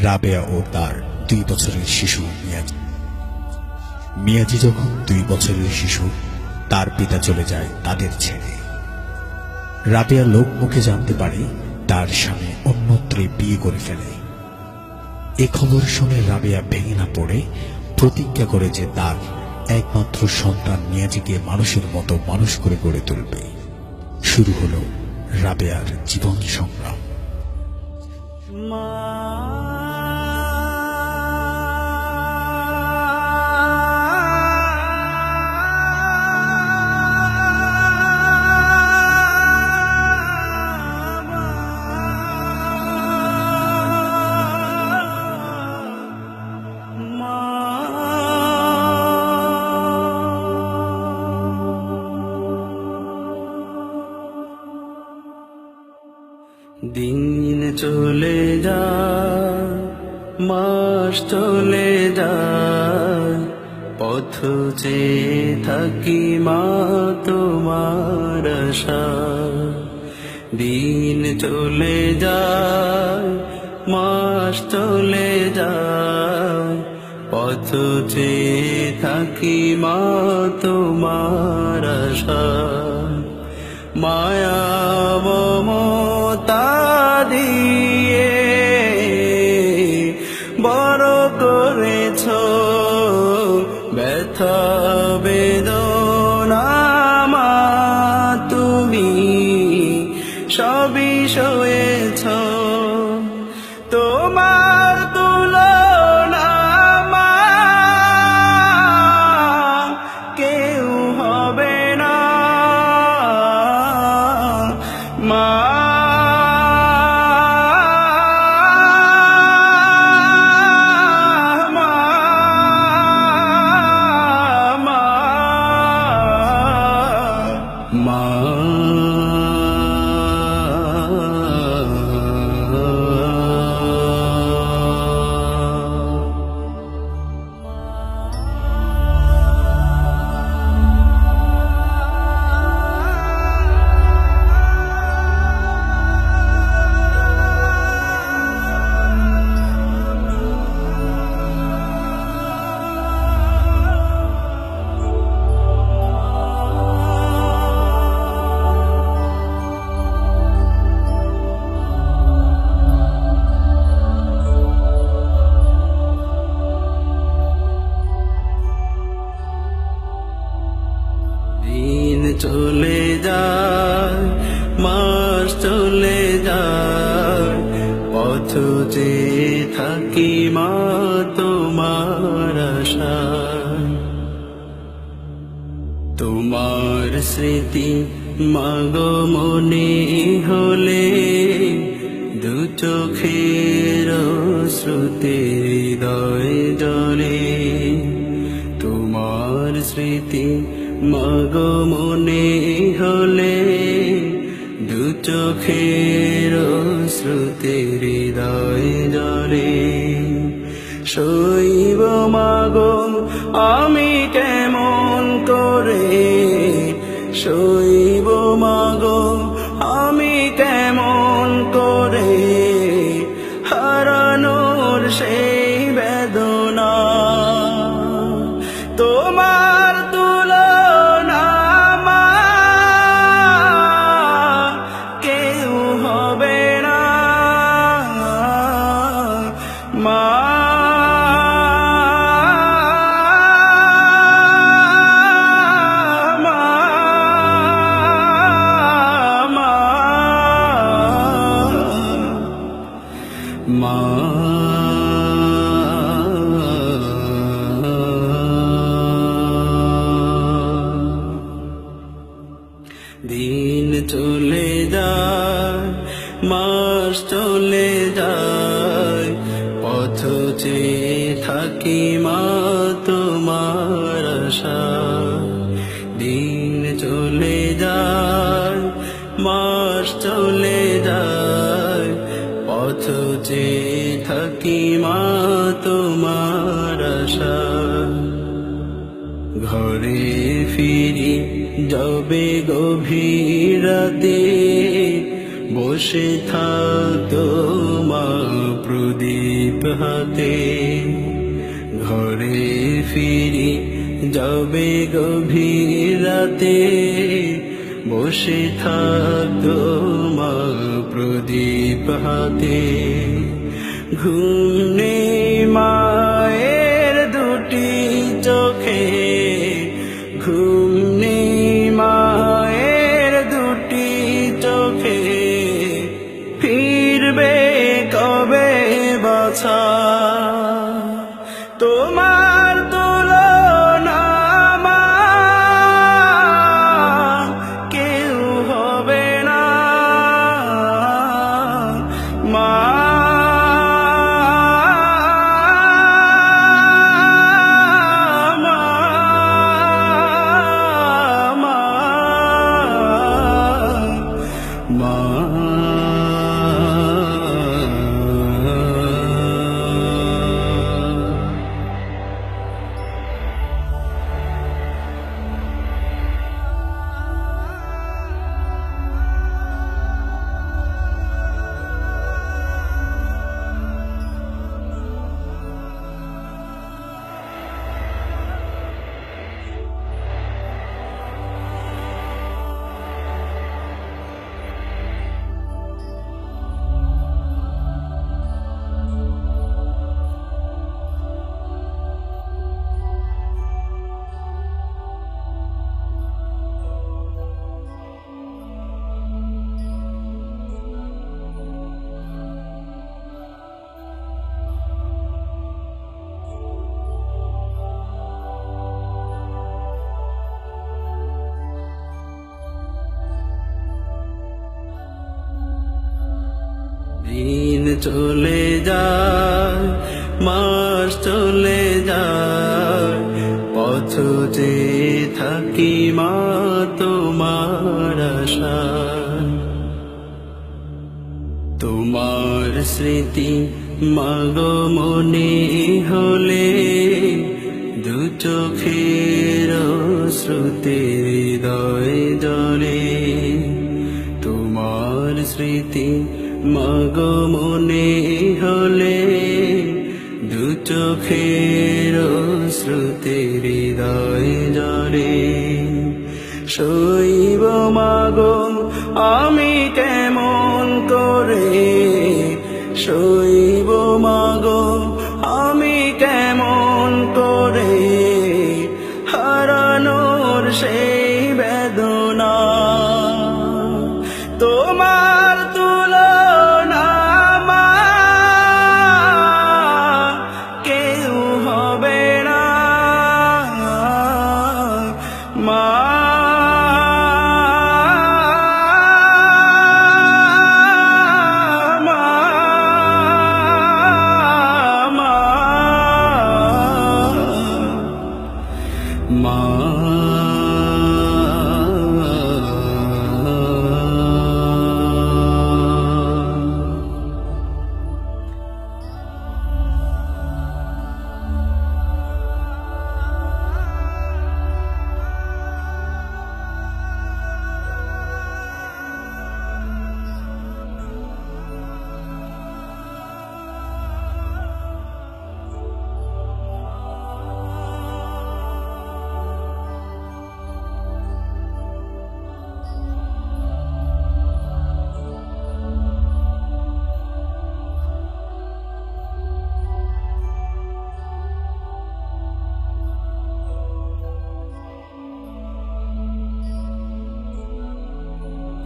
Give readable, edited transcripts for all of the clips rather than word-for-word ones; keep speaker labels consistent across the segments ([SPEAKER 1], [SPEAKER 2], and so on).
[SPEAKER 1] রাবেয়া ও তার 2 বছরের শিশু মিয়াজি। মিয়াজি যখন 2 বছরের শিশু, তার পিতা চলে যায় তাদের ছেড়ে। রাবেয়া লোকমুখে জানতে পারে তার স্বামী অন্যত্রে বিয়ে করে ফেলে। এ খবর শুনে রাবেয়া ভেঙে না পড়ে প্রতিজ্ঞা করে যে তার একমাত্র সন্তান মিয়াজিকে মানুষের মতো মানুষ করে গড়ে তুলবে। শুরু হলো রাবেয়ার জীবন সংগ্রাম।
[SPEAKER 2] দিন চলে যায়, মাস চলে যায়, পথ চেয়ে থাকি মা তোমার আশায়। দিন চলে যায়, মাস চলে যায়, পথ চেয়ে থাকি মা তোমার আশায়। মায়া মমতা দিয়ে বড় করেছ, ব্যথা বেদনা মা তুমি সবই সয়েছ। তোমার তুলনা মা কেউ হবে না মা। দিন চলে যায়, মাস চলে যায়, পথ চেয়ে থাকি মা তোমার আশায়। তোমার স্মৃতি মাগো মনে হলে, দু চোখের শ্রুতে হৃদয় জলে। তোমার স্মৃতি মাগো মনে হলে, দু চোখের শ্রুতে হৃদয় জলে। শৈব মাগো আমি কেমন করে, শৈব মাগো আমি কেমন করে, হারানোর সেই বেদনা। তোমার তুলনা মা কেউ হবে না মা। দিন চলে যায়, মাস চলে যায়, পথ চেয়ে থাকি মা তোমার আশায়। দিন চলে যায়, মাস চলে যায়, পথ চেয়ে থাকি মা তোমার আশায়। ঘরে ফিরি যাবে গভীর রাতে, বসে থাকতো মা প্রদীপ হাতে ঘরে ফিরি যাবে গভীর রাতে বসে থাকতো মা প্রদীপ হাতে ঘুম নেই মায়ের দুটি চোখে ঘুম নেই মায়ের দুটি চোখে ফিরবে কবে বাছা তোমার তুলনা মা কেউ হবে না মা দিন চলে যায় মাস চলে যায় পথ যে থাকি মা তোমার আশায় তোমার স্মৃতি মাগো মনে হলে দু চোখের শ্রুতি হৃদয় জলে তোমার স্মৃতি মাগো মনে হলে দু চোখের শ্রুতি হৃদয় জলে শৈব মাগো আমি কেমন করে শৈব মাগো আমি কেমন করে হারানোর সেই বেদনা তোমার তুলনা মা কেউ হবে না মা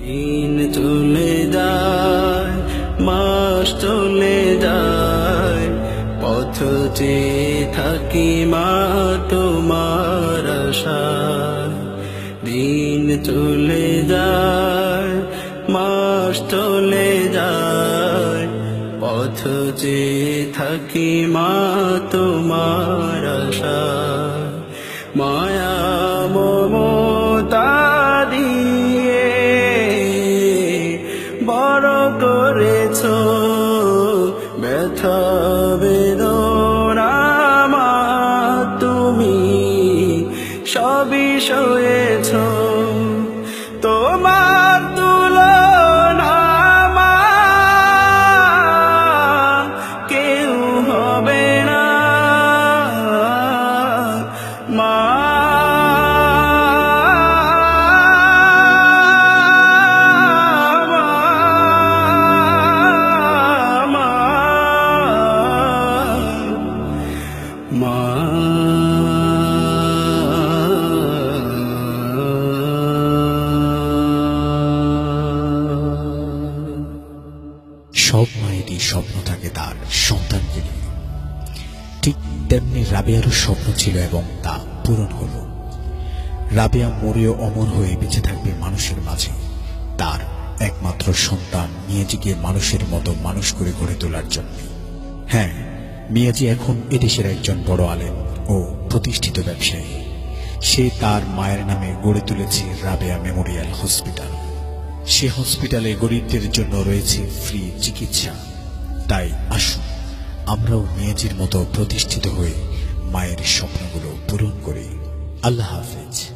[SPEAKER 2] দিন চলে যায় মাস চলে যায় পথ চেয়ে থাকি মা তোমার আশায় দিন চলে যায় মাস চলে যায় পথ চেয়ে থাকি মা তোমার আশায় মায়া মমতা দিয়ে বড় করেছো ব্যথা বেদনা মা তুমি সবই সয়েছো তোমার তুলনা মা
[SPEAKER 1] তার সন্তানকে নিয়ে। ঠিক তেমনি রাবেয়ারও স্বপ্ন ছিল এবং তা পূরণ হলো। রাবেয়া মরেও অমর হয়ে বেঁচে থাকবে মানুষের মাঝে, তার একমাত্র সন্তান মিয়াজিকে মানুষের মতো মানুষ করে গড়ে তোলার জন্য। হ্যাঁ, মিয়াজি এখন এদেশের একজন বড় আলেম ও প্রতিষ্ঠিত ব্যবসায়ী। সে তার মায়ের নামে গড়ে তুলেছে রাবেয়া মেমোরিয়াল হসপিটাল। সে হসপিটালে গরিবদের জন্য রয়েছে ফ্রি চিকিৎসা। তাই আসুন আমরাও মিয়াজির মতো প্রতিষ্ঠিত হয়ে মায়ের স্বপ্নগুলো পূরণ করি। আল্লাহ হাফেজ।